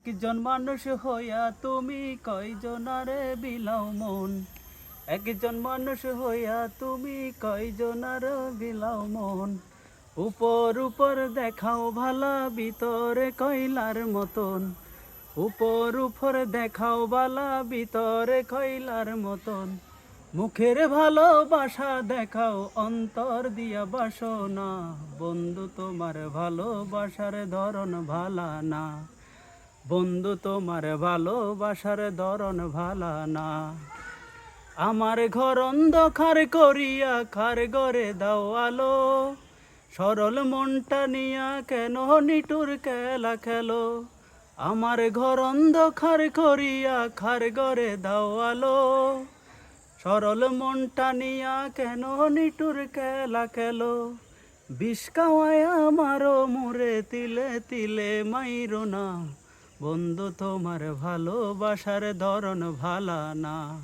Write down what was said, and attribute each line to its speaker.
Speaker 1: একজন মানুষ হইয়া তুমি কয়জনারে বিলাও মন। একজন মানুষ হইয়া তুমি কয়জনারে বিলাও মন। উপর উপর দেখাও ভালা ভিতরে কয়লার মতন। উপর উপর দেখাও বালা ভিতরে কয়লার মতন। মুখের ভালোবাসা দেখাও অন্তর দিয়া বাসনা। বন্ধু তোমার ভালোবাসার ধরন ভালা না। বন্ধু তোমার ভালোবাসার ধরন ভালা না। আমার ঘর অন্ধকার করিয়া কার ঘরে দাও আলো। সরল মনটা নিয়া কেন নিটুর খেলা খেলো। আমার ঘর অন্ধকার করিয়া কার ঘরে দাও আলো। সরল মনটা নিয়া কেন নিটুর খেলা খেলো। বিষ খাওয়ায় আমারও মুরে তিলে তিলে মাইরো না। বন্ধু তোমার ভালোবাসার ধরন ভালা না।